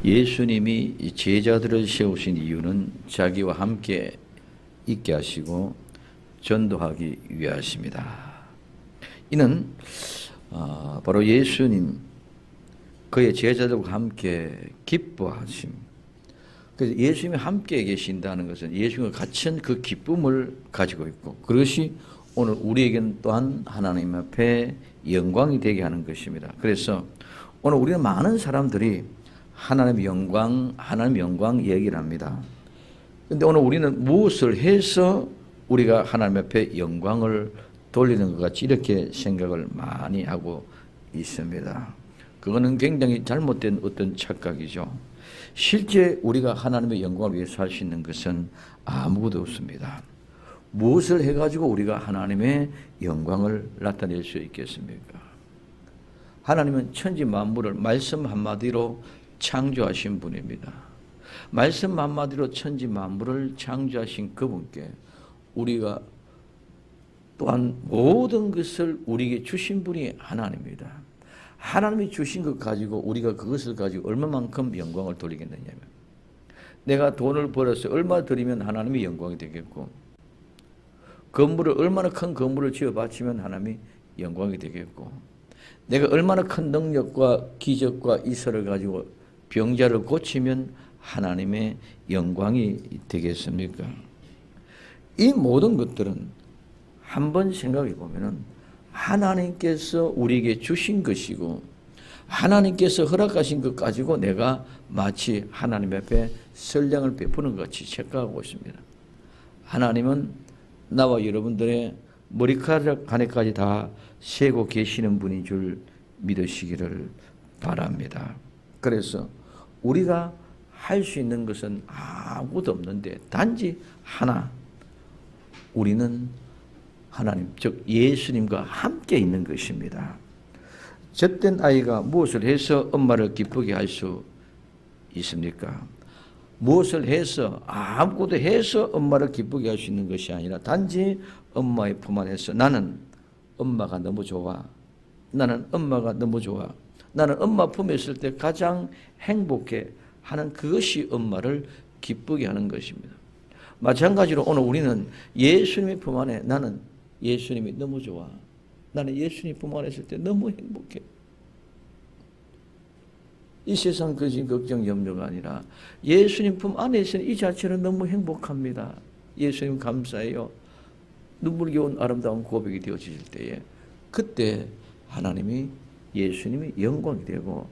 예수님이 제자들을 세우신 이유는 자기와 함께 있게 하시고 전도하기 위하십니다. 이는 바로 예수님 그의 제자들과 함께 기뻐하심. 그래서 예수님이 함께 계신다는 것은 예수님과 같은 그 기쁨을 가지고 있고, 그것이 오늘 우리에게는 또한 하나님 앞에 영광이 되게 하는 것입니다. 그래서 오늘 우리는 많은 사람들이 하나님의 영광 얘기를 합니다. 그런데 오늘 우리는 무엇을 해서 우리가 하나님 앞에 영광을 돌리는 것 같이 이렇게 생각을 많이 하고 있습니다. 그거는 굉장히 잘못된 어떤 착각이죠. 실제 우리가 하나님의 영광을 위해서 할 수 있는 것은 아무것도 없습니다. 무엇을 해가지고 우리가 하나님의 영광을 나타낼 수 있겠습니까? 하나님은 천지 만물을 말씀 한마디로 창조하신 분입니다. 말씀 한마디로 천지 만물을 창조하신 그분께 우리가 또한 모든 것을 우리에게 주신 분이 하나님입니다. 하나님이 주신 것 가지고 우리가 그것을 가지고 얼마만큼 영광을 돌리겠느냐면, 내가 돈을 벌어서 얼마 드리면 하나님이 영광이 되겠고, 건물을 얼마나 큰 건물을 지어 바치면 하나님이 영광이 되겠고, 내가 얼마나 큰 능력과 기적과 이설을 가지고 병자를 고치면 하나님의 영광이 되겠습니까? 이 모든 것들은 한번 생각해 보면은 하나님께서 우리에게 주신 것이고, 하나님께서 허락하신 것 가지고 내가 마치 하나님 앞에 선량을 베푸는 것 같이 생각하고 있습니다. 하나님은 나와 여러분들의 머리카락 하늘까지 다 세고 계시는 분인 줄 믿으시기를 바랍니다. 그래서 우리가 할 수 있는 것은 아무것도 없는데 단지 하나, 우리는 하나님, 즉 예수님과 함께 있는 것입니다. 젖된 아이가 무엇을 해서 엄마를 기쁘게 할 수 있습니까? 무엇을 해서, 아무것도 해서 엄마를 기쁘게 할 수 있는 것이 아니라 단지 엄마의 품 안에서 나는 엄마가 너무 좋아, 나는 엄마가 너무 좋아, 나는 엄마 품에 있을 때 가장 행복해 하는 그것이 엄마를 기쁘게 하는 것입니다. 마찬가지로 오늘 우리는 예수님의 품 안에 나는 예수님이 너무 좋아, 나는 예수님 품 안에 있을 때 너무 행복해. 이 세상 거진 걱정 염려가 아니라 예수님 품 안에 있으니 이 자체는 너무 행복합니다. 예수님 감사해요. 눈물겨운 아름다운 고백이 되어질 때에 그때 하나님이, 예수님이 영광이 되고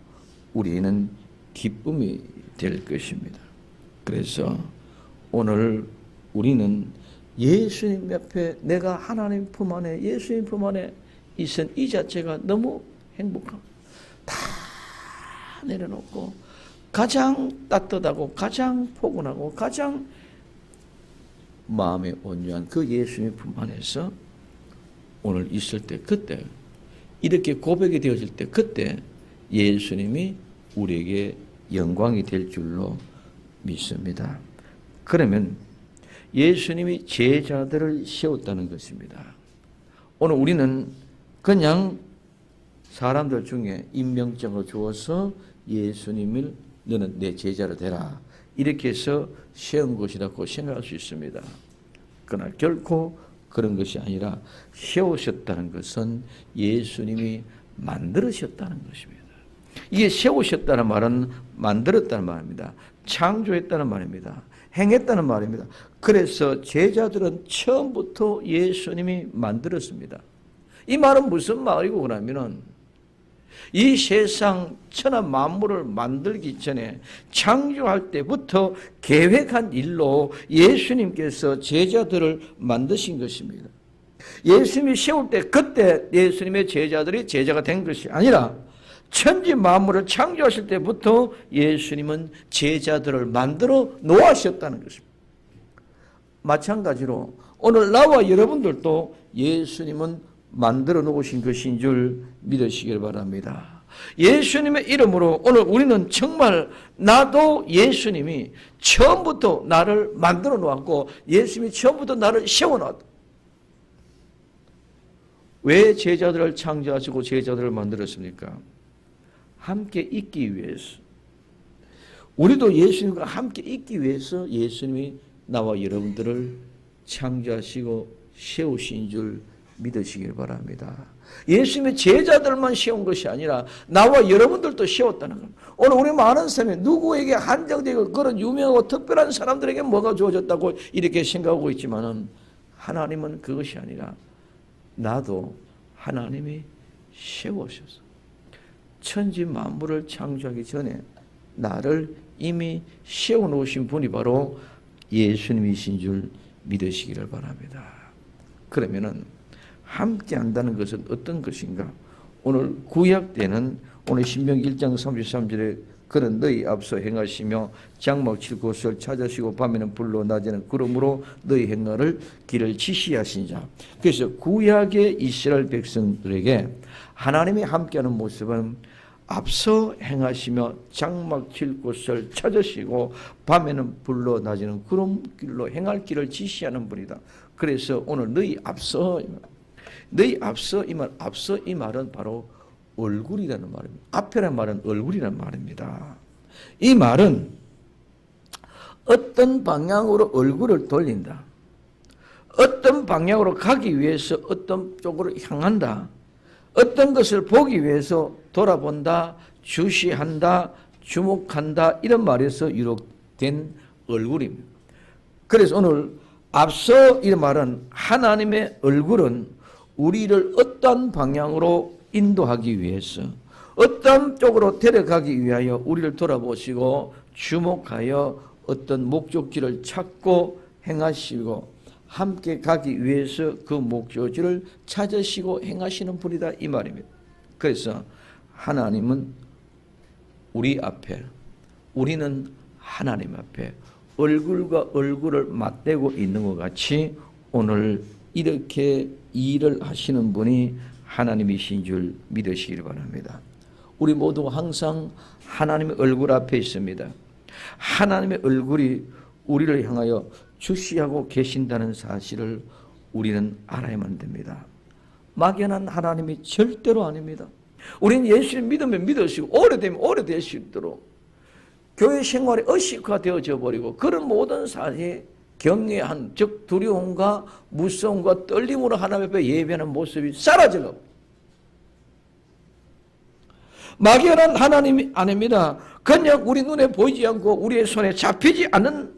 우리는 기쁨이 될 것입니다. 그래서 오늘 우리는 예수님 옆에, 내가 하나님 품 안에, 예수님 품 안에 있은 이 자체가 너무 행복합니다. 다 내려놓고 가장 따뜻하고 가장 포근하고 가장 마음에 온유한 그 예수님 품 안에서 오늘 있을 때, 그때 이렇게 고백이 되어질 때 그때 예수님이 우리에게 영광이 될 줄로 믿습니다. 그러면 예수님이 제자들을 세웠다는 것입니다. 오늘 우리는 그냥 사람들 중에 임명장을 주어서 예수님을 너는 내 제자로 되라 이렇게 해서 세운 것이라고 생각할 수 있습니다. 그러나 결코 그런 것이 아니라 세우셨다는 것은 예수님이 만들으셨다는 것입니다. 이게 세우셨다는 말은 만들었다는 말입니다. 창조했다는 말입니다. 행했다는 말입니다. 그래서 제자들은 처음부터 예수님이 만들었습니다. 이 말은 무슨 말이고 그러면은 이 세상 천하 만물을 만들기 전에 창조할 때부터 계획한 일로 예수님께서 제자들을 만드신 것입니다. 예수님이 세울 때 그때 예수님의 제자들이 제자가 된 것이 아니라 천지 만물을 창조하실 때부터 예수님은 제자들을 만들어 놓으셨다는 것입니다. 마찬가지로 오늘 나와 여러분들도 예수님은 만들어 놓으신 것인 줄 믿으시길 바랍니다. 예수님의 이름으로 오늘 우리는 정말 나도 예수님이 처음부터 나를 만들어 놓았고 예수님이 처음부터 나를 세워놨다. 왜 제자들을 창조하시고 제자들을 만들었습니까? 함께 있기 위해서. 우리도 예수님과 함께 있기 위해서 예수님이 나와 여러분들을 창조하시고 세우신 줄 믿으시길 바랍니다. 예수님의 제자들만 세운 것이 아니라 나와 여러분들도 세웠다는 겁니다. 오늘 우리 많은 사람이 누구에게 한정되고 그런 유명하고 특별한 사람들에게 뭐가 주어졌다고 이렇게 생각하고 있지만은 하나님은 그것이 아니라 나도 하나님이 세우셔서 천지 만물을 창조하기 전에 나를 이미 세워놓으신 분이 바로 예수님이신 줄 믿으시기를 바랍니다. 그러면은 함께 한다는 것은 어떤 것인가? 오늘 구약 때는 오늘 신명기 1장 33절에 그런 너희 앞서 행하시며 장막 칠 곳을 찾으시고 밤에는 불로 낮에는 구름으로 너희 행하를 길을 지시하신 자. 그래서 구약의 이스라엘 백성들에게 하나님이 함께하는 모습은 앞서 행하시며 장막 칠 곳을 찾으시고 밤에는 불로 낮에는 구름길로 행할 길을 지시하는 분이다. 그래서 오늘 너희 앞서 이 말은 바로 얼굴이라는 말입니다. 앞에란 말은 얼굴이라는 말입니다. 이 말은 어떤 방향으로 얼굴을 돌린다. 어떤 방향으로 가기 위해서 어떤 쪽으로 향한다. 어떤 것을 보기 위해서 돌아본다, 주시한다, 주목한다 이런 말에서 유록된 얼굴입니다. 그래서 오늘 앞서 이 말은 하나님의 얼굴은 우리를 어떤 방향으로 인도하기 위해서 어떤 쪽으로 데려가기 위하여 우리를 돌아보시고 주목하여 어떤 목적지를 찾고 행하시고 함께 가기 위해서 그 목적지를 찾으시고 행하시는 분이다 이 말입니다. 그래서 하나님은 우리 앞에 우리는 하나님 앞에 얼굴과 얼굴을 맞대고 있는 것 같이 오늘 이렇게 일을 하시는 분이 하나님이신 줄 믿으시길 바랍니다. 우리 모두 항상 하나님의 얼굴 앞에 있습니다. 하나님의 얼굴이 우리를 향하여 주시하고 계신다는 사실을 우리는 알아야만 됩니다. 막연한 하나님이 절대로 아닙니다. 우리는 예수를 믿으면 믿으시고 오래되면 오래되시도록 교회 생활이 의식화되어져 버리고 그런 모든 사실이 경외한 즉 두려움과 무서움과 떨림으로 하나님 앞에 예배하는 모습이 사라져가고 막연한 하나님이 아닙니다. 그냥 우리 눈에 보이지 않고 우리의 손에 잡히지 않는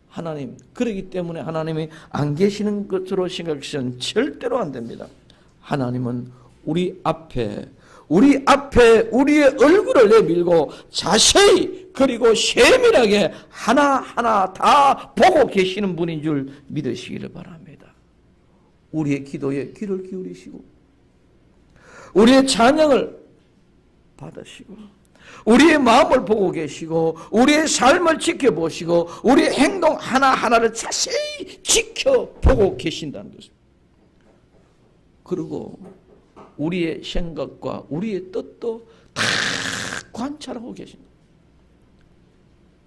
하나님. 그렇기 때문에 하나님이 안 계시는 것으로 생각해서는 절대로 안 됩니다. 하나님은 우리 앞에 우리의 얼굴을 내밀고 자세히 그리고 세밀하게 하나하나 다 보고 계시는 분인 줄 믿으시기를 바랍니다. 우리의 기도에 귀를 기울이시고 우리의 찬양을 받으시고 우리의 마음을 보고 계시고 우리의 삶을 지켜보시고 우리의 행동 하나하나를 자세히 지켜보고 계신다는 것입니다. 그리고 우리의 생각과 우리의 뜻도 다 관찰하고 계십니다.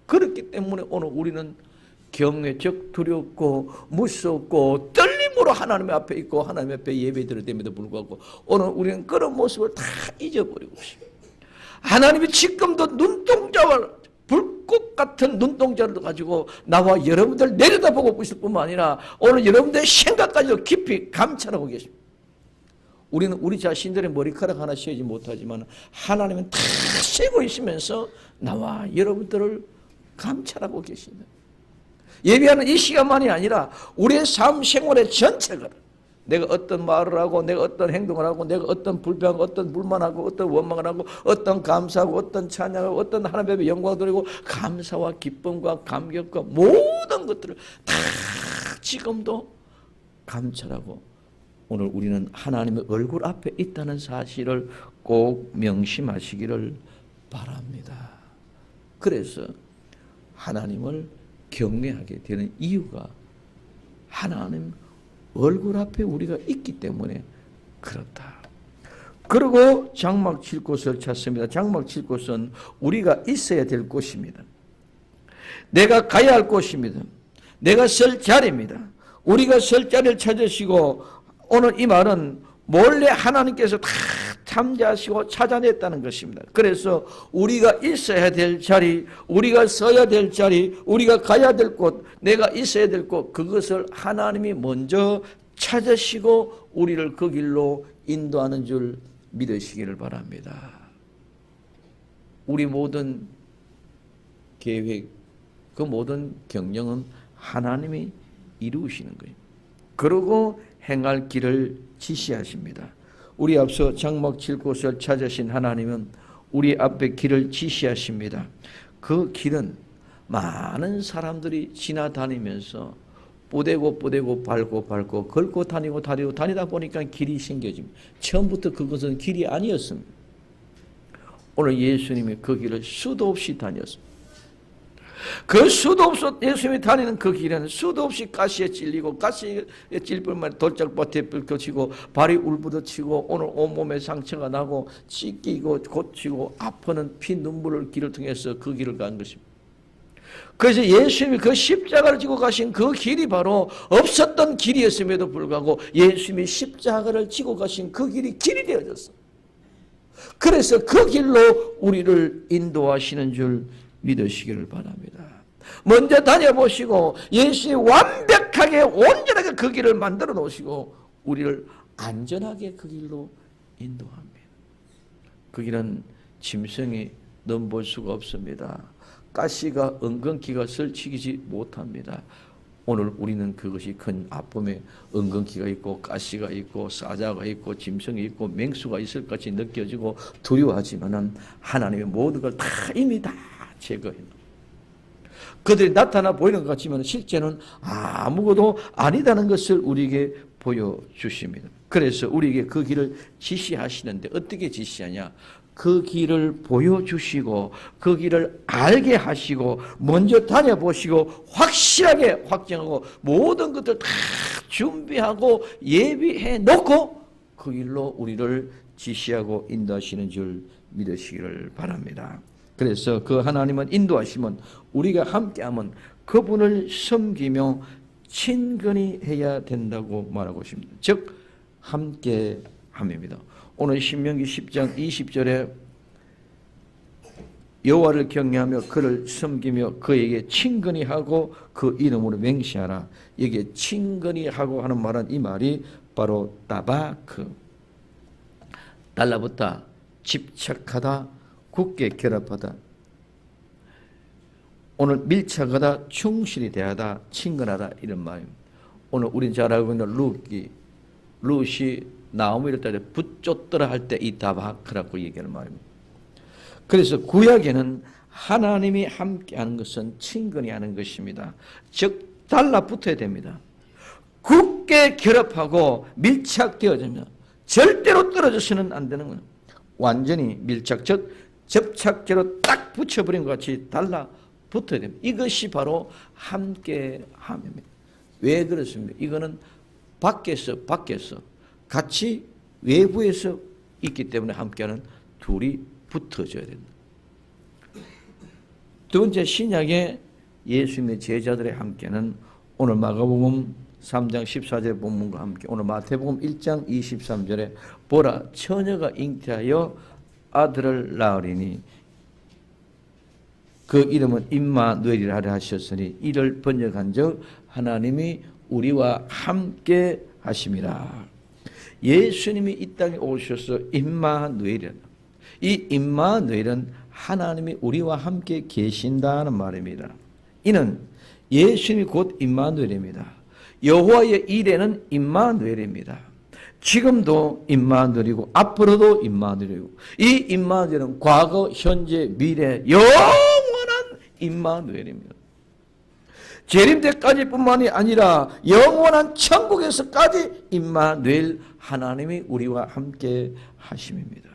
그렇기 때문에 오늘 우리는 경외 즉 두렵고 무섭고 떨림으로 하나님 앞에 있고 하나님 앞에 예배드림에도 불구하고 오늘 우리는 그런 모습을 다 잊어버리고 있습니다. 하나님이 지금도 눈동자와 불꽃 같은 눈동자를 가지고 나와 여러분들 내려다보고 있을 뿐만 아니라 오늘 여러분들의 생각까지도 깊이 감찰하고 계십니다. 우리는 우리 자신들의 머리카락 하나 세우지 못하지만 하나님은 다 세고 있으면서 나와 여러분들을 감찰하고 계신다. 예배하는 이 시간만이 아니라 우리의 삶 생활의 전체가 내가 어떤 말을 하고 내가 어떤 행동을 하고 내가 어떤 불평하고 어떤 불만하고 어떤 원망을 하고 어떤 감사하고 어떤 찬양하고 어떤 하나님 앞에 영광을 드리고 감사와 기쁨과 감격과 모든 것들을 다 지금도 감찰하고 오늘 우리는 하나님의 얼굴 앞에 있다는 사실을 꼭 명심하시기를 바랍니다. 그래서 하나님을 경외하게 되는 이유가 하나님 얼굴 앞에 우리가 있기 때문에 그렇다. 그리고 장막 칠 곳을 찾습니다. 장막 칠 곳은 우리가 있어야 될 곳입니다. 내가 가야 할 곳입니다. 내가 설 자리입니다. 우리가 설 자리를 찾으시고 오늘 이 말은 몰래 하나님께서 다 참여하시고 찾아냈다는 것입니다. 그래서 우리가 있어야 될 자리, 우리가 서야 될 자리, 우리가 가야 될 곳, 내가 있어야 될 곳, 그것을 하나님이 먼저 찾으시고 우리를 그 길로 인도하는 줄 믿으시기를 바랍니다. 우리 모든 계획, 그 모든 경영은 하나님이 이루시는 거예요. 그러고 행할 길을 지시하십니다. 우리 앞서 장막 칠 곳을 찾으신 하나님은 우리 앞에 길을 지시하십니다. 그 길은 많은 사람들이 지나다니면서 뽀대고 밟고 걸고 다니다 보니까 길이 생겨집니다. 처음부터 그것은 길이 아니었습니다. 오늘 예수님이 그 길을 수도 없이 다녔습니다. 그 수도 없이 예수님이 다니는 그 길에는 수도 없이 가시에 찔리고 가시에 찔릴만 돌짝밭에 긁혀지고 발이 울부짖히고 오늘 온몸에 상처가 나고 찢기고 고치고 아프는 피 눈물을 길을 통해서 그 길을 간 것입니다. 그래서 예수님이 그 십자가를 지고 가신 그 길이 바로 없었던 길이었음에도 불구하고 예수님이 십자가를 지고 가신 그 길이 되어졌어. 그래서 그 길로 우리를 인도하시는 줄 믿으시기를 바랍니다. 먼저 다녀보시고 예수님이 완벽하게 온전하게 그 길을 만들어 놓으시고 우리를 안전하게 그 길로 인도합니다. 그 길은 짐승이 넘볼 수가 없습니다. 가시가 엉겅퀴가 설치지 못합니다. 오늘 우리는 그것이 큰 아픔에 엉겅퀴가 있고 가시가 있고 사자가 있고 짐승이 있고 맹수가 있을 것이 느껴지고 두려워하지만은 하나님의 모든 걸 다 이미 다 제거해. 그들이 나타나 보이는 것 같지만 실제는 아무것도 아니다는 것을 우리에게 보여주십니다. 그래서 우리에게 그 길을 지시하시는데 어떻게 지시하냐? 그 길을 보여주시고 그 길을 알게 하시고 먼저 다녀보시고 확실하게 확정하고 모든 것들 다 준비하고 예비해 놓고 그 길로 우리를 지시하고 인도하시는 줄 믿으시기를 바랍니다. 그래서 그 하나님은 인도하시면 우리가 함께하면 그분을 섬기며 친근히 해야 된다고 말하고 있습니다. 즉 함께함입니다. 오늘 신명기 10장 20절에 여호와를 경외하며 그를 섬기며 그에게 친근히 하고 그 이름으로 맹세하라. 여기에 친근히 하고 하는 말은 이 말이 바로 따바크, 달라붙다, 집착하다, 굳게 결합하다, 오늘 밀착하다, 충실히 대하다, 친근하다 이런 말입니다. 오늘 우린 잘 알고 있는 룻이 나오미 이럴 때 붙잡더라 할 때 이 다바크라고 얘기하는 말입니다. 그래서 구약에는 하나님이 함께하는 것은 친근히 하는 것입니다. 즉 달라붙어야 됩니다. 굳게 결합하고 밀착되어지면 절대로 떨어져서는 안 되는 거예요. 완전히 밀착, 즉 접착제로 딱 붙여버린 것 같이 달라붙어야 됩니다. 이것이 바로 함께함입니다. 왜 그렇습니까? 이거는 밖에서 같이 외부에서 있기 때문에 함께하는 둘이 붙어져야 된다. 두 번째, 신약의 예수님의 제자들의 함께는 오늘 마가복음 3장 14절의 본문과 함께 오늘 마태복음 1장 23절에 보라 처녀가 잉태하여 아들을 낳으리니 그 이름은 임마누엘이라 하려 하셨으니 이를 번역한즉 하나님이 우리와 함께 하심이라. 예수님이 이 땅에 오셔서 임마누엘이라. 이 임마누엘은 하나님이 우리와 함께 계신다는 말입니다. 이는 예수님이 곧 임마누엘입니다. 여호와의 이레는 임마누엘입니다. 지금도 임마누엘이고 앞으로도 임마누엘이고 이 임마누엘은 과거, 현재, 미래 영원한 임마누엘입니다. 재림 때까지 뿐만이 아니라 영원한 천국에서까지 임마누엘 하나님이 우리와 함께 하심입니다.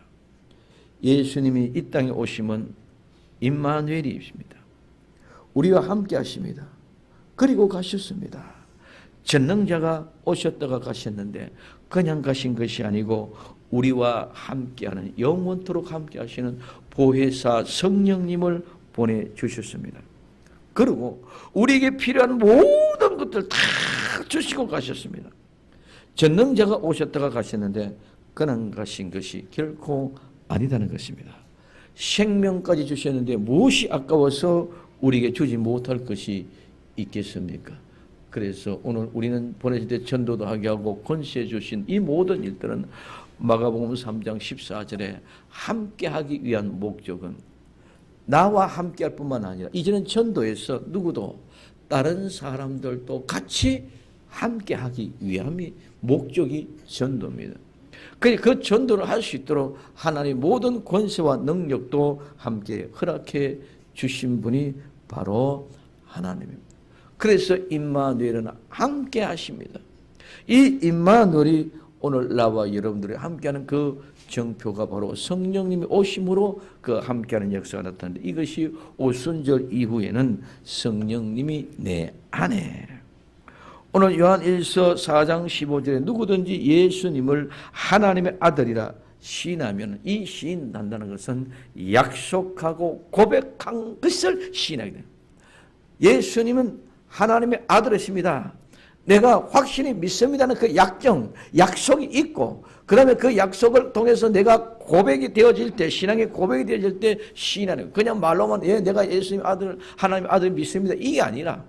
예수님이 이 땅에 오시면 임마누엘이십니다. 우리와 함께 하십니다. 그리고 가셨습니다. 전능자가 오셨다가 가셨는데 그냥 가신 것이 아니고 우리와 함께하는 영원토록 함께하시는 보혜사 성령님을 보내주셨습니다. 그리고 우리에게 필요한 모든 것들 다 주시고 가셨습니다. 전능자가 오셨다가 가셨는데 가신 것이 결코 아니다는 것입니다. 생명까지 주셨는데 무엇이 아까워서 우리에게 주지 못할 것이 있겠습니까? 그래서 오늘 우리는 보내실 때 전도도 하게 하고 권세 주신 이 모든 일들은 마가복음 3장 14절에 함께하기 위한 목적은 나와 함께할 뿐만 아니라 이제는 전도에서 누구도 다른 사람들도 같이 함께하기 위함이 목적이 전도입니다. 그 전도를 할 수 있도록 하나님의 모든 권세와 능력도 함께 허락해 주신 분이 바로 하나님입니다. 그래서 임마누엘은 함께 하십니다. 이 임마누엘이 오늘 나와 여러분들이 함께하는 그 정표가 바로 성령님이 오심으로 그 함께하는 역사가 나타나는데 이것이 오순절 이후에는 성령님이 내 안에 오늘 요한 1서 4장 15절에 누구든지 예수님을 하나님의 아들이라 시인하면 이 시인한다는 것은 약속하고 고백한 것을 시인하게 됩니다. 예수님은 하나님의 아들이십니다. 내가 확실히 믿습니다는 그 약속이 있고 그다음에 그 약속을 통해서 내가 고백이 되어질 때 신앙의 고백이 되어질 때 시인하는 거예요. 그냥 말로만 내가 예수님 아들 하나님의 아들 믿습니다 이게 아니라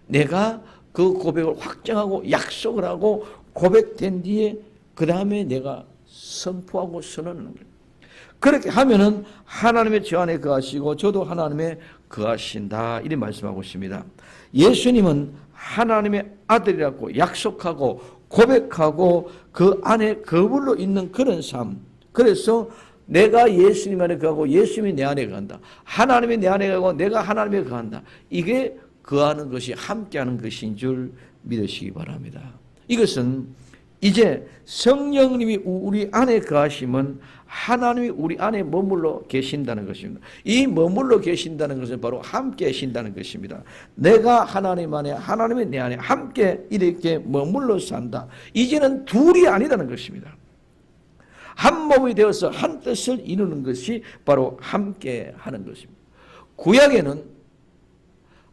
내가 그 고백을 확정하고 약속을 하고 고백된 뒤에 그 다음에 내가 선포하고 선언하는 거예요. 그렇게 하면은 하나님의 저 안에 거하시고 저도 하나님의 거하신다 이렇게 말씀하고 있습니다. 예수님은 하나님의 아들이라고 약속하고 고백하고 그 안에 거물로 있는 그런 삶. 그래서 내가 예수님 안에 거하고 예수님이 내 안에 거한다. 하나님이 내 안에 거하고 내가 하나님에 거한다. 이게 거하는 것이 함께하는 것인 줄 믿으시기 바랍니다. 이것은 이제 성령님이 우리 안에 거하시면 하나님이 우리 안에 머물러 계신다는 것입니다. 이 머물러 계신다는 것은 바로 함께 계신다는 것입니다. 내가 하나님 안에 하나님이 내 안에 함께 이렇게 머물러 산다. 이제는 둘이 아니다는 것입니다. 한 몸이 되어서 한 뜻을 이루는 것이 바로 함께 하는 것입니다. 구약에는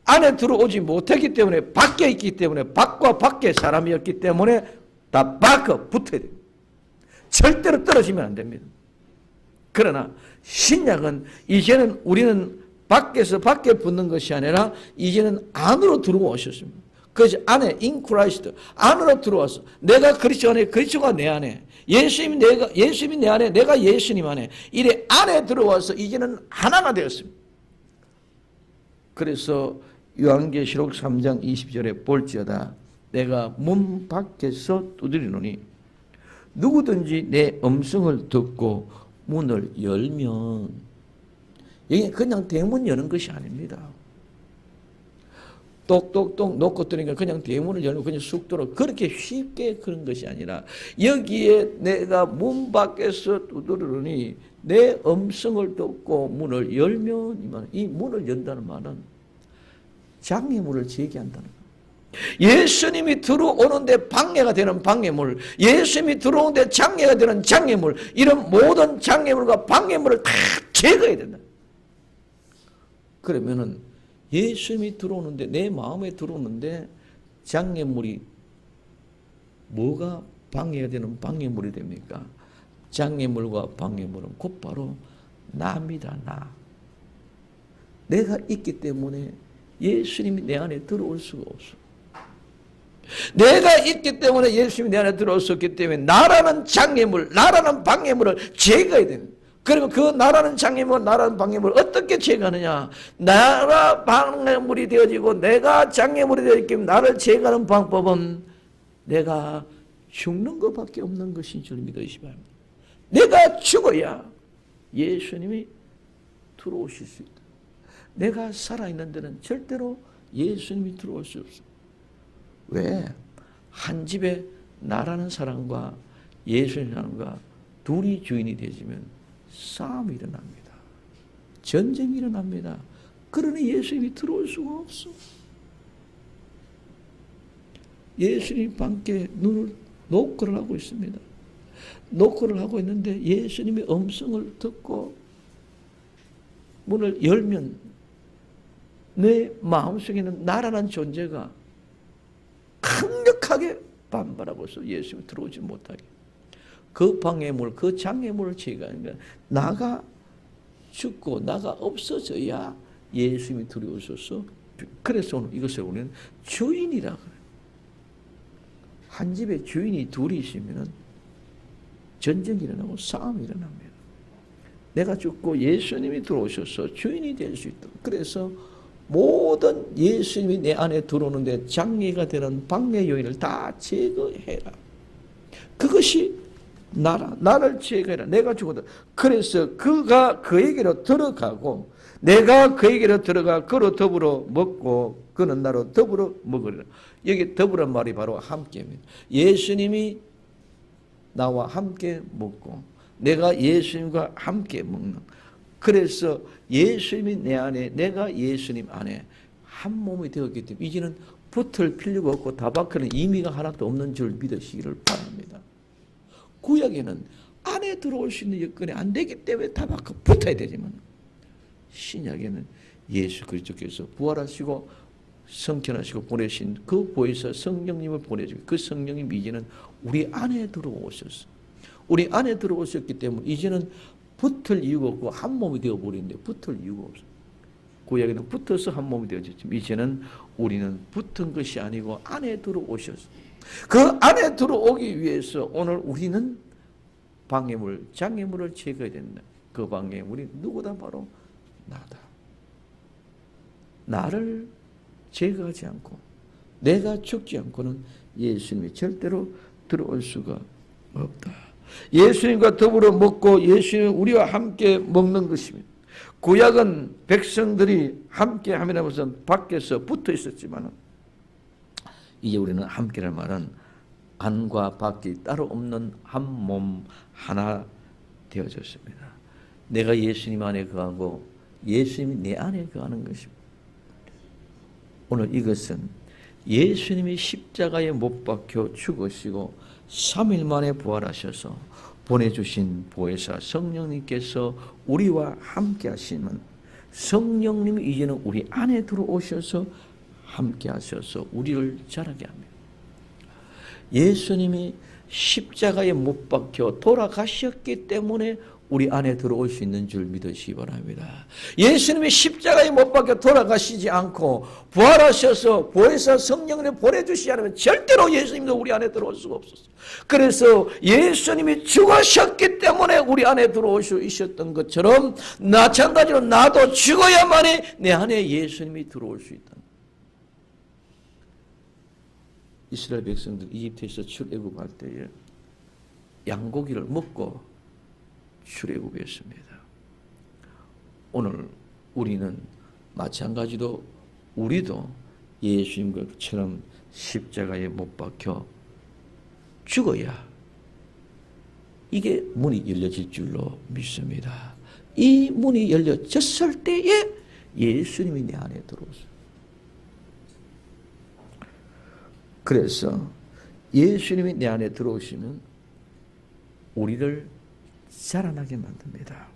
안에 들어오지 못했기 때문에 밖에 있기 때문에 밖과 밖에 사람이었기 때문에 다 밖에 붙어야 됩니다. 절대로 떨어지면 안 됩니다. 그러나 신약은 이제는 우리는 밖에서 밖에 붙는 것이 아니라 이제는 안으로 들어오셨습니다. 그래서 안에 in Christ 안으로 들어와서 내가 그리스도 안에 그리스도가 내 안에 예수님이 내 안에 내가 예수님 안에 이래 안에 들어와서 이제는 하나가 되었습니다. 그래서 요한계시록 3장 20절에 볼지어다 내가 문 밖에서 두드리노니 누구든지 내 음성을 듣고 문을 열면 이게 그냥 대문 여는 것이 아닙니다. 똑똑똑 놓고 뜨니까 그냥 대문을 열면 그냥 쑥 들어 그렇게 쉽게 그런 것이 아니라 여기에 내가 문 밖에서 두드리노니 내 음성을 듣고 문을 열면 이 문을 연다는 말은 장애물을 제기한다는 거예요. 예수님이 들어오는데 방해가 되는 방해물, 예수님이 들어오는데 장애가 되는 장애물, 이런 모든 장애물과 방해물을 다 제거해야 된다. 그러면은 예수님이 들어오는데 내 마음에 들어오는데 장애물이 뭐가 방해가 되는 방해물이 됩니까? 장애물과 방해물은 곧바로 나입니다. 나. 내가 있기 때문에 예수님이 내 안에 들어올 수가 없어. 내가 있기 때문에 예수님이 내 안에 들어올 수 없기 때문에 나라는 장애물, 나라는 방해물을 제거해야 됩니다. 그러면 그 나라는 장애물, 나라는 방해물을 어떻게 제거하느냐? 나라 방해물이 되어지고 내가 장애물이 되었기 때문에 나를 제거하는 방법은 내가 죽는 것밖에 없는 것인 줄 믿으시기 바랍니다. 내가 죽어야 예수님이 들어오실 수 있다. 내가 살아있는 데는 절대로 예수님이 들어올 수 없어. 왜? 한 집에 나라는 사람과 예수님의 사람과 둘이 주인이 되지면 싸움이 일어납니다. 전쟁이 일어납니다. 그러니 예수님이 들어올 수가 없어. 예수님 밖에 눈을 노크를 하고 있습니다. 노크를 하고 있는데 예수님의 음성을 듣고 문을 열면 내 마음속에는 나라는 존재가 강력하게 반발하고서 예수님이 들어오지 못하게. 그 방해물, 그 장애물을 제거하는 거야. 나가 죽고 나가 없어져야 예수님이 들어오셔서, 그래서 오늘 이것을 우리는 주인이라 그래요. 한 집에 주인이 둘이 있으면 전쟁이 일어나고 싸움이 일어납니다. 내가 죽고 예수님이 들어오셔서 주인이 될 수 있도록. 그래서 모든 예수님이 내 안에 들어오는데 장애가 되는 방해 요인을 다 제거해라. 그것이 나를 제거해라. 내가 죽어도. 그래서 그가 그에게로 들어가고 내가 그에게로 들어가 그로 더불어 먹고 그는 나로 더불어 먹으리라. 여기 더불어 말이 바로 함께입니다. 예수님이 나와 함께 먹고 내가 예수님과 함께 먹는. 그래서 예수님이 내 안에 내가 예수님 안에 한 몸이 되었기 때문에 이제는 붙을 필요가 없고 다바크는 의미가 하나도 없는 줄 믿으시기를 바랍니다. 구약에는 안에 들어올 수 있는 여건이 안 되기 때문에 다바크 붙어야 되지만 신약에는 예수 그리스도께서 부활하시고 성천하시고 보내신 그 보혜사 성령님을 보내주고 그 성령님 이제는 우리 안에 들어오셨어. 우리 안에 들어오셨기 때문에 이제는 붙을 이유가 없고 한 몸이 되어버리는데 붙을 이유가 없어. 구약에는 붙어서 한 몸이 되어졌지만 이제는 우리는 붙은 것이 아니고 안에 들어오셨어. 그 안에 들어오기 위해서 오늘 우리는 방해물, 장애물을 제거해야 된다. 그 방해물이 누구다? 바로 나다. 나를 제거하지 않고 내가 죽지 않고는 예수님이 절대로 들어올 수가 없다. 예수님과 더불어 먹고 예수님 우리와 함께 먹는 것입니다. 구약은 백성들이 함께 하면서 밖에서 붙어 있었지만 이제 우리는 함께란 말은 안과 밖이 따로 없는 한 몸 하나 되어졌습니다. 내가 예수님 안에 거하고 예수님이 내 안에 거하는 것입니다. 오늘 이것은 예수님이 십자가에 못 박혀 죽으시고 3일 만에 부활하셔서 보내주신 보혜사 성령님께서 우리와 함께 하시면 성령님이 이제는 우리 안에 들어오셔서 함께 하셔서 우리를 자라게 합니다. 예수님이 십자가에 못 박혀 돌아가셨기 때문에 우리 안에 들어올 수 있는 줄 믿으시기 바랍니다. 예수님이 십자가에 못 박혀 돌아가시지 않고 부활하셔서 보혜사 성령을 보내주시지 않으면 절대로 예수님도 우리 안에 들어올 수가 없었어요. 그래서 예수님이 죽으셨기 때문에 우리 안에 들어올 수 있었던 것처럼 마찬가지로 나도 죽어야만이 내 안에 예수님이 들어올 수 있다. 이스라엘 백성들 이집트에서 출애굽할 때에 양고기를 먹고 출애굽했습니다. 오늘 우리는 마찬가지로 우리도 예수님처럼 십자가에 못 박혀 죽어야 이게 문이 열려질 줄로 믿습니다. 이 문이 열려졌을 때에 예수님이 내 안에 들어오세요. 그래서 예수님이 내 안에 들어오시면 우리를 자라나게 만듭니다.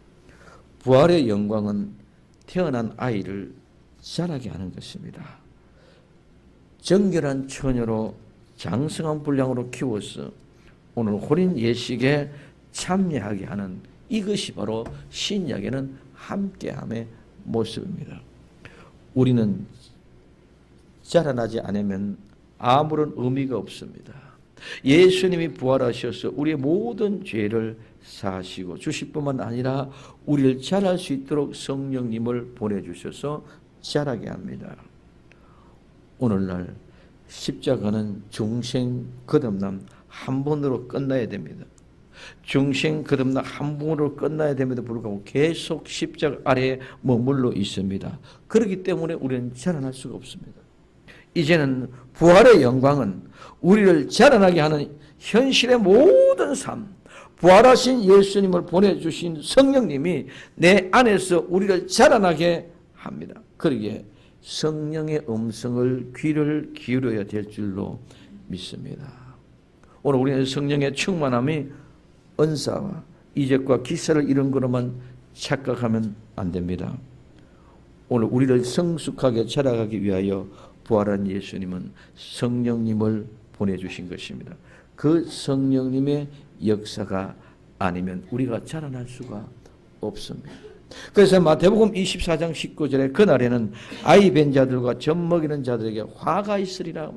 부활의 영광은 태어난 아이를 자라게 하는 것입니다. 정결한 처녀로 장성한 분량으로 키워서 오늘 혼인 예식에 참여하게 하는 이것이 바로 신약에는 함께함의 모습입니다. 우리는 자라나지 않으면 아무런 의미가 없습니다. 예수님이 부활하셔서 우리의 모든 죄를 사하시고 주실 뿐만 아니라 우리를 자랄 수 있도록 성령님을 보내주셔서 자라게 합니다. 오늘날 십자가는 중생 거듭남 한 번으로 끝나야 됩니다. 중생 거듭남 한 번으로 끝나야 됨에도 불구하고 계속 십자가 아래에 머물러 있습니다. 그렇기 때문에 우리는 자라날 수가 없습니다. 이제는 부활의 영광은 우리를 자라나게 하는 현실의 모든 삶, 부활하신 예수님을 보내주신 성령님이 내 안에서 우리를 자라나게 합니다. 그러기에 성령의 음성을 귀를 기울여야 될 줄로 믿습니다. 오늘 우리는 성령의 충만함이 은사와 이적과 기사를 이룬 것로만 착각하면 안 됩니다. 오늘 우리를 성숙하게 자라가기 위하여 부활한 예수님은 성령님을 보내주신 것입니다. 그 성령님의 역사가 아니면 우리가 자라날 수가 없습니다. 그래서 마태복음 24장 19절에 그날에는 아이 뵌 자들과 젖 먹이는 자들에게 화가 있으리라.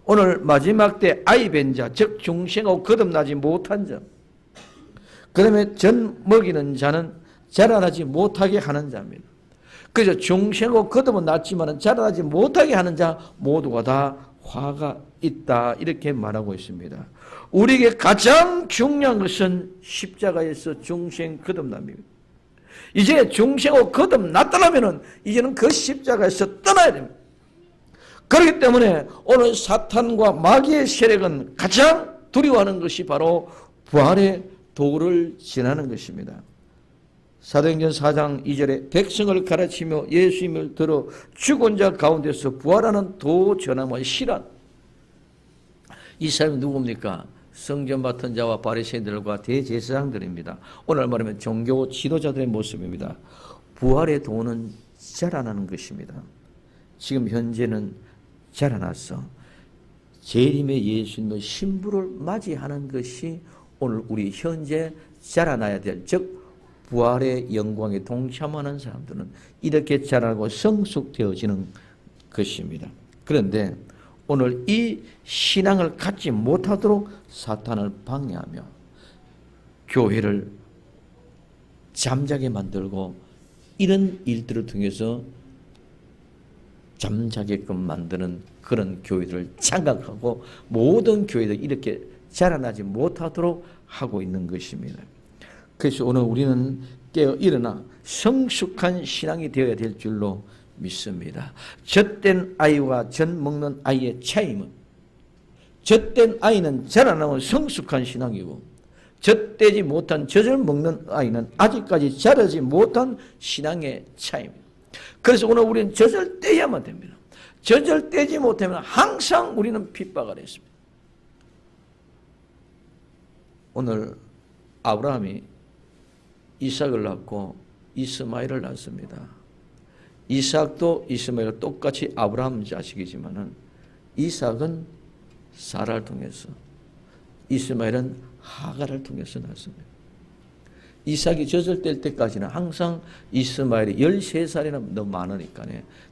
오늘 마지막 때 아이 뵌 자, 즉 중생하고 거듭나지 못한 자, 그다음에 젖 먹이는 자는 자라나지 못하게 하는 자입니다. 그래서 중생하고 거듭은 났지만 자라나지 못하게 하는 자 모두가 다 화가 있다, 이렇게 말하고 있습니다. 우리에게 가장 중요한 것은 십자가에서 중생 거듭남입니다. 이제 중생하고 거듭났다면 이제는 그 십자가에서 떠나야 됩니다. 그렇기 때문에 오늘 사탄과 마귀의 세력은 가장 두려워하는 것이 바로 부활의 도를 지나는 것입니다. 사도행전 4장 2절에 백성을 가르치며 예수님을 들어 죽은 자 가운데서 부활하는 도 전함을 시란. 이 사람이 누굽니까? 성전 맡은 자와 바리새인들과 대제사장들입니다. 오늘 말하면 종교 지도자들의 모습입니다. 부활의 도는 자라나는 것입니다. 지금 현재는 자라났어. 재림의 예수님의 신부를 맞이하는 것이 오늘 우리 현재 자라나야 될, 즉 부활의 영광에 동참하는 사람들은 이렇게 자라고 성숙되어지는 것입니다. 그런데 오늘 이 신앙을 갖지 못하도록 사탄을 방해하며 교회를 잠자게 만들고 이런 일들을 통해서 잠자게끔 만드는 그런 교회들을 장악하고 모든 교회들이 이렇게 자라나지 못하도록 하고 있는 것입니다. 그래서 오늘 우리는 깨어 일어나 성숙한 신앙이 되어야 될 줄로 믿습니다. 젖된 아이와 젖 먹는 아이의 차이는, 젖된 아이는 자라나면 성숙한 신앙이고 젖되지 못한 젖을 먹는 아이는 아직까지 자라지 못한 신앙의 차이입니다. 그래서 오늘 우리는 젖을 떼야만 됩니다. 젖을 떼지 못하면 항상 우리는 핍박을 했습니다. 오늘 아브라함이 이삭을 낳고 이스마엘을 낳습니다. 이삭도 이스마엘도 똑같이 아브라함 자식이지만은 이삭은 사라를 통해서, 이스마엘은 하갈을 통해서 낳습니다. 이삭이 젖을 뗄 때까지는 항상 이스마엘이 13살이나 너무 많으니까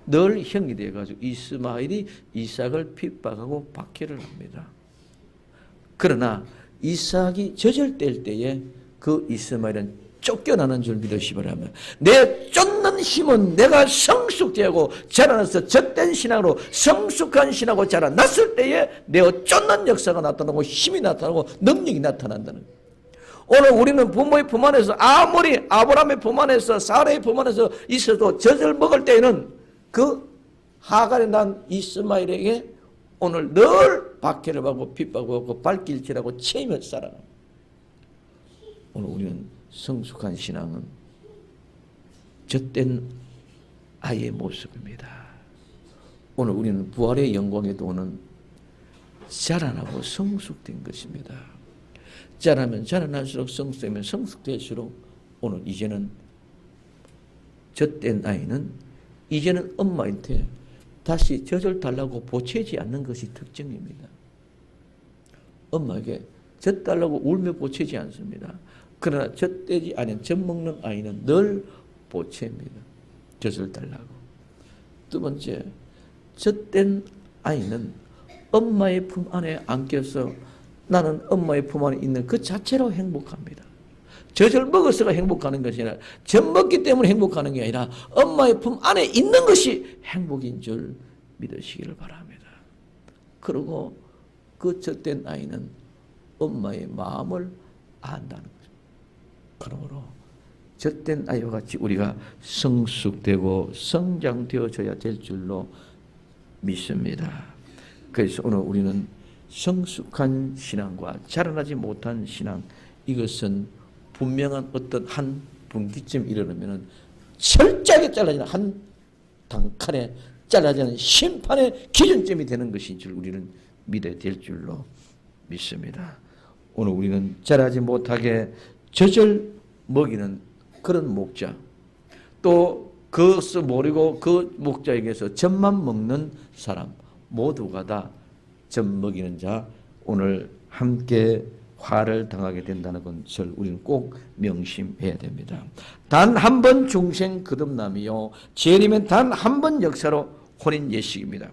늘 형이 돼가지고 이스마엘이 이삭을 핍박하고 박해를 합니다. 그러나 이삭이 젖을 뗄 때에 그 이스마엘은 쫓겨나는 줄 믿으시 바랍니다. 내 쫓는 힘은 내가 성숙되고 자라나서 젖된 신앙으로 성숙한 신앙으로 자라났을 때에 내 쫓는 역사가 나타나고 힘이 나타나고 능력이 나타난다는 거예요. 오늘 우리는 부모의 품 안에서 아무리 아브라함의 품 안에서 사라의 품 안에서 있어도 젖을 먹을 때에는 그 하갈에 난 이스마엘에게 오늘 늘 박해를 받고 핍박하고 발길질하고 체이며 살아갑니다. 오늘 우리는 성숙한 신앙은 젖된 아이의 모습입니다. 오늘 우리는 부활의 영광에 도는 자라나고 성숙된 것입니다. 자라면 자라날수록 성숙되면 성숙될수록 오늘 이제는 젖된 아이는 이제는 엄마한테 다시 젖을 달라고 보채지 않는 것이 특징입니다. 엄마에게 젖 달라고 울며 보채지 않습니다. 그러나 젖되지 않은 젖 먹는 아이는 늘 보채입니다. 젖을 달라고. 두 번째, 젖된 아이는 엄마의 품 안에 안겨서 나는 엄마의 품 안에 있는 그 자체로 행복합니다. 젖을 먹어서가 행복하는 것이 아니라 젖 먹기 때문에 행복하는 게 아니라 엄마의 품 안에 있는 것이 행복인 줄 믿으시기를 바랍니다. 그리고 그 젖된 아이는 엄마의 마음을 안다는 거죠. 그러므로 젖된 아이와 같이 우리가 성숙되고 성장되어져야 될 줄로 믿습니다. 그래서 오늘 우리는 성숙한 신앙과 자라나지 못한 신앙, 이것은 분명한 어떤 한 분기점 이르면 철저하게 잘라지는 한 단칸에 잘라지는 심판의 기준점이 되는 것인 줄 우리는 믿어야 될 줄로 믿습니다. 오늘 우리는 자라지 못하게 젖을 먹이는 그런 목자, 또 그것을 모르고 그 목자에게서 젖만 먹는 사람 모두가 다 젖 먹이는 자 오늘 함께 화를 당하게 된다는 것을 우리는 꼭 명심해야 됩니다. 단 한 번 중생 거듭남이요 재림은 단 한 번 역사로 혼인 예식입니다.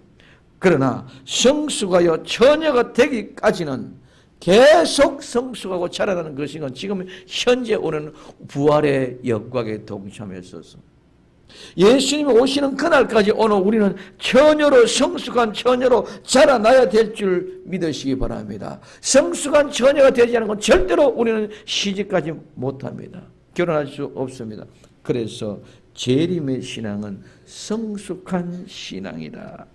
그러나 성숙하여 처녀가 되기까지는 계속 성숙하고 자라나는 것이건 지금 현재 오는 부활의 영광에 동참에 있어서 예수님이 오시는 그날까지 오늘 우리는 처녀로 성숙한 처녀로 자라나야 될 줄 믿으시기 바랍니다. 성숙한 처녀가 되지 않은 건 절대로 우리는 시집가지 못합니다. 결혼할 수 없습니다. 그래서 재림의 신앙은 성숙한 신앙이다.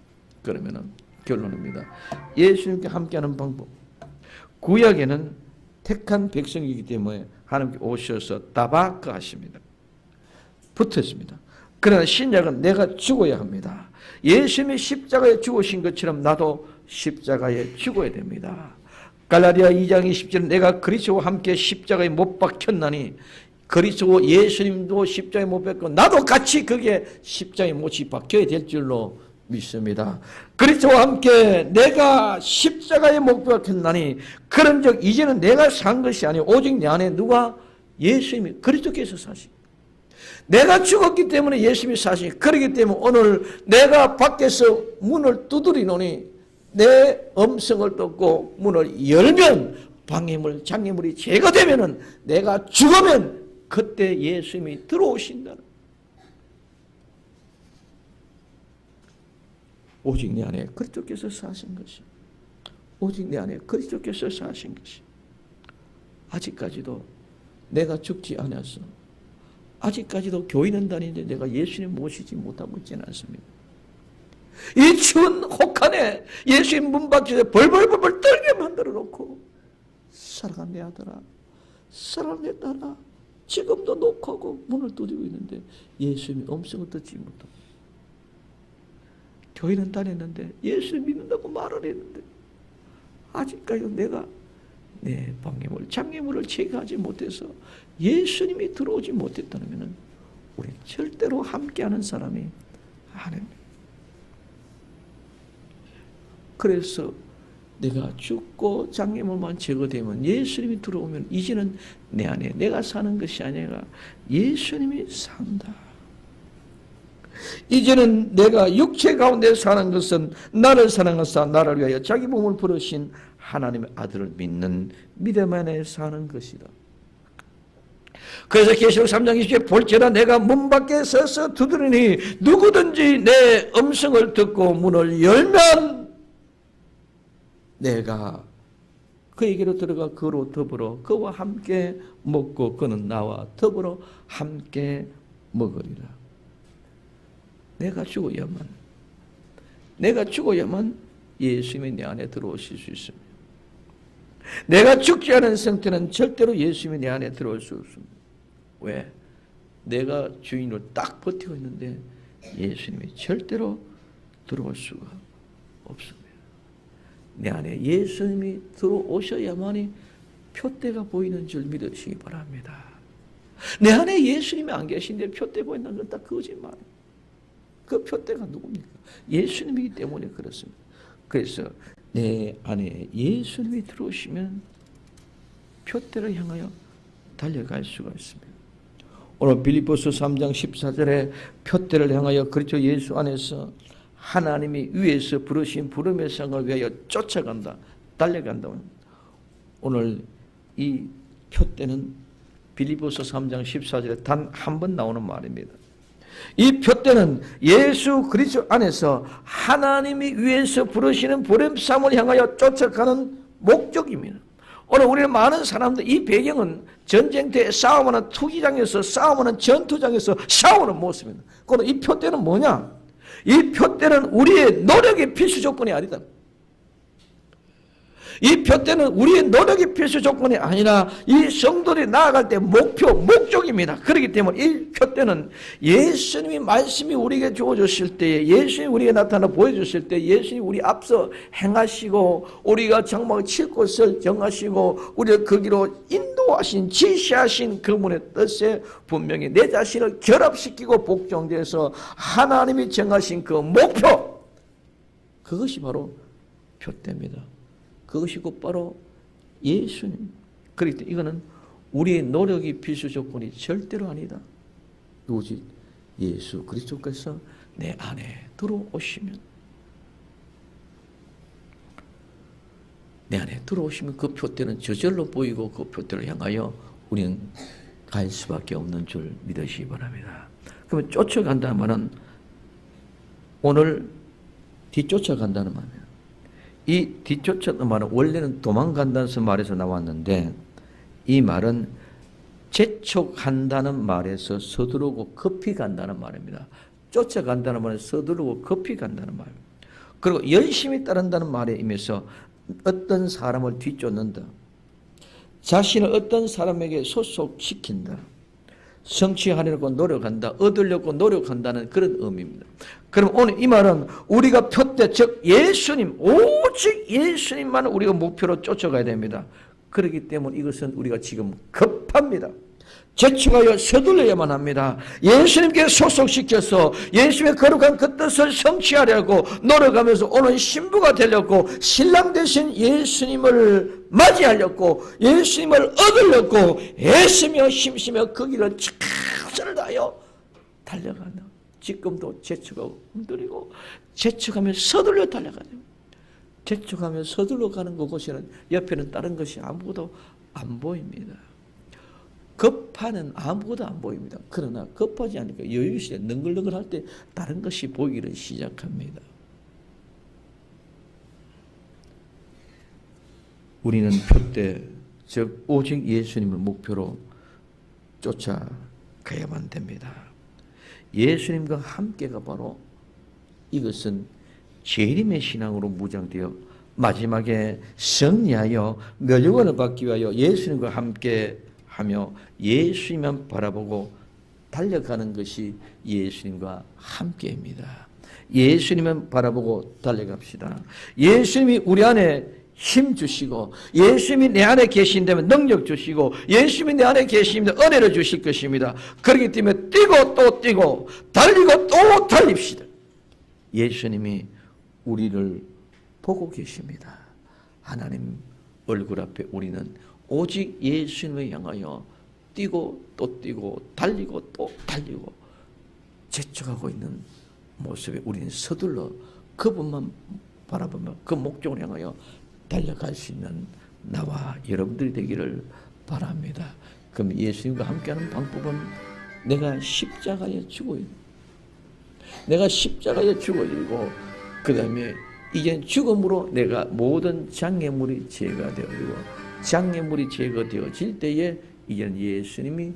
그러면은 결론입니다. 예수님께 함께하는 방법. 구약에는 택한 백성이기 때문에 하나님께 오셔서 따바까 하십니다. 붙었습니다. 그러나 신약은 내가 죽어야 합니다. 예수님이 십자가에 죽으신 것처럼 나도 십자가에 죽어야 됩니다. 갈라디아 2장 20절은 내가 그리스도와 함께 십자가에 못 박혔나니 그리스도 예수님도 십자가에 못 박혔고 나도 같이 거기에 십자가에 못이 박혀야 될 줄로 믿습니다. 그리스도와 함께 내가 십자가에 못 박혔나니 그런즉 이제는 내가 산 것이 아니오 오직 내 안에 누가 예수님이 그리스도께서 사시. 내가 죽었기 때문에 예수님이 사시. 그렇기 때문에 오늘 내가 밖에서 문을 두드리노니 내 음성을 듣고 문을 열면 방해물 장애물이 제거되면은 내가 죽으면 그때 예수님이 들어오신다는. 오직 내 안에 그리스도께서 사신 것이. 오직 내 안에 그리스도께서 사신 것이. 아직까지도 내가 죽지 않았어. 아직까지도 교회는 다니는데 내가 예수님 모시지 못하고 있지는 않습니다. 이 추운 혹한에 예수님 문 밖에서 벌벌벌 떨게 만들어 놓고 사랑하는 내 아들아, 사랑하는 내 딸아, 지금도 녹하고 문을 두드리고 있는데 예수님이 음성을 듣지 못하고 교회는 다녔는데 예수님 믿는다고 말을 했는데 아직까지도 내가 내 방해물, 장애물을 제거하지 못해서 예수님이 들어오지 못했다면 우리 절대로 함께하는 사람이 아닙니다. 그래서 내가 죽고 장애물만 제거되면 예수님이 들어오면 이제는 내 안에 내가 사는 것이 아니라 예수님이 산다. 이제는 내가 육체 가운데 사는 것은 나를 사랑하사 나를 위하여 자기 몸을 부르신 하나님의 아들을 믿는 믿음 안에 사는 것이다. 그래서 계시록 3장 20절에 볼지라 내가 문 밖에 서서 두드리니 누구든지 내 음성을 듣고 문을 열면 내가 그에게로 들어가 그로 더불어 그와 함께 먹고 그는 나와 더불어 함께 먹으리라. 내가 죽어야만 예수님이 내 안에 들어오실 수 있습니다. 내가 죽지 않은 상태는 절대로 예수님이 내 안에 들어올 수 없습니다. 왜? 내가 주인으로 딱 버티고 있는데 예수님이 절대로 들어올 수가 없습니다. 내 안에 예수님이 들어오셔야만이 표대가 보이는 줄 믿으시기 바랍니다. 내 안에 예수님이 안 계신데 표대 보인다는 건 다 거짓말이에요. 그 표대가 누굽니까? 예수님이기 때문에 그렇습니다. 그래서 내 안에 예수님이 들어오시면 표대를 향하여 달려갈 수가 있습니다. 오늘 빌립보서 3장 14절에 표대를 향하여 그리스도 예수 안에서 하나님이 위에서 부르신 부름의 상을 위하여 쫓아간다. 달려간다. 오늘 이 표대는 빌립보서 3장 14절에 단 한 번 나오는 말입니다. 이 표대는 예수 그리스도 안에서 하나님이 위에서 부르시는 부름삼을 향하여 쫓아가는 목적입니다. 오늘 우리는 많은 사람들 이 배경은 전쟁터에 싸움하는 투기장에서 싸움하는 전투장에서 싸우는 모습입니다. 그럼 이 표대는 뭐냐? 이 표대는 우리의 노력이 필수 조건이 아니다. 이 표대는 우리의 노력이 필수 조건이 아니라 이 성도들이 나아갈 때 목적입니다. 그렇기 때문에 이 표대는 예수님이 말씀이 우리에게 주어졌을 때에 예수님이 우리에게 나타나 보여줬을 때 예수님이 우리 앞서 행하시고 우리가 장막을 칠 곳을 정하시고 우리를 거기로 인도하신 지시하신 그분의 뜻에 분명히 내 자신을 결합시키고 복종돼서 하나님이 정하신 그 목표 그것이 바로 표대입니다. 그것이 곧바로 예수님. 그렇기 때문에 이거는 우리의 노력이 필수 조건이 절대로 아니다. 오직 예수 그리스도께서 내 안에 들어오시면, 내 안에 들어오시면 그 표대는 저절로 보이고 그 표대를 향하여 우리는 갈 수밖에 없는 줄 믿으시기 바랍니다. 그러면 쫓아간다는 말은 오늘 뒤쫓아간다는 말입니다. 이 뒤쫓아간다는 말은 원래는 도망간다는 말에서 나왔는데, 이 말은 재촉한다는 말에서 서두르고 급히 간다는 말입니다. 쫓아간다는 말은 서두르고 급히 간다는 말입니다. 그리고 열심히 따른다는 말에 임해서 어떤 사람을 뒤쫓는다, 자신을 어떤 사람에게 소속시킨다, 성취하려고 노력한다, 얻으려고 노력한다는 그런 의미입니다. 그럼 오늘 이 말은 우리가 표대, 즉 예수님, 오직 예수님만 우리가 목표로 쫓아가야 됩니다. 그렇기 때문에 이것은 우리가 지금 급합니다. 재촉하여 서둘러야만 합니다. 예수님께 소속시켜서 예수님의 거룩한 그 뜻을 성취하려고 노력하면서 오늘 신부가 되려고, 신랑 되신 예수님을 맞이하려고, 예수님을 얻으려고 애쓰며 힘쓰며 그 길을 최선을 다하여 달려가는, 지금도 재촉하고 흔들리고 재촉하며 서둘러 달려가죠. 재촉하며 서둘러 가는 그곳에는 옆에는 다른 것이 아무것도 안 보입니다. 급하는 아무것도 안 보입니다. 그러나 급하지 않으니까 여유있을 때, 능글능글할 때 다른 것이 보이기를 시작합니다. 우리는 표대, 즉 오직 예수님을 목표로 쫓아가야만 됩니다. 예수님과 함께가 바로 이것은 재림의 신앙으로 무장되어 마지막에 승리하여 멸류관을 받기 위하여 예수님과 함께 하며 예수님만 바라보고 달려가는 것이 예수님과 함께입니다. 예수님만 바라보고 달려갑시다. 예수님이 우리 안에 힘 주시고, 예수님이 내 안에 계신다면 능력 주시고, 예수님이 내 안에 계시면 은혜를 주실 것입니다. 그렇기 때문에 뛰고 또 뛰고 달리고 또 달립시다. 예수님이 우리를 보고 계십니다. 하나님 얼굴 앞에 우리는 오직 예수님을 향하여 뛰고 또 뛰고 달리고 또 달리고 재촉하고 있는 모습에 우리는 서둘러 그분만 바라보며 그 목적을 향하여 달려갈 수 있는 나와 여러분들이 되기를 바랍니다. 그럼 예수님과 함께하는 방법은 내가 십자가에 죽어요. 내가 십자가에 죽어지고 그 다음에 이제 죽음으로 내가 모든 장애물이 제거되어지고, 장애물이 제거되어질 때에 이제는 예수님이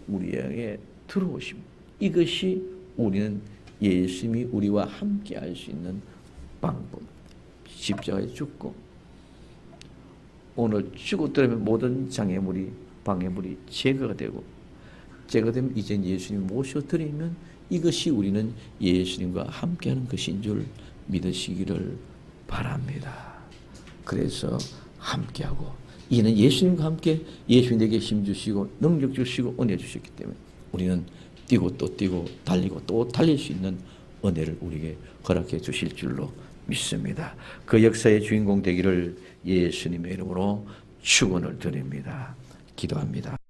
우리에게 들어오십니다. 이것이 우리는 예수님이 우리와 함께 할 수 있는 방법. 십자가에 죽고 오늘 죽었더라면 모든 장애물이, 방해물이 제거가 되고, 제거되면 이제 예수님 모셔드리면 이것이 우리는 예수님과 함께하는 것인 줄 믿으시기를 바랍니다. 그래서 함께하고, 이는 예수님과 함께 예수님 내게 힘 주시고 능력 주시고 은혜 주셨기 때문에 우리는 뛰고 또 뛰고 달리고 또 달릴 수 있는 은혜를 우리에게 허락해 주실 줄로 믿습니다. 그 역사의 주인공 되기를 예수님의 이름으로 축원을 드립니다. 기도합니다.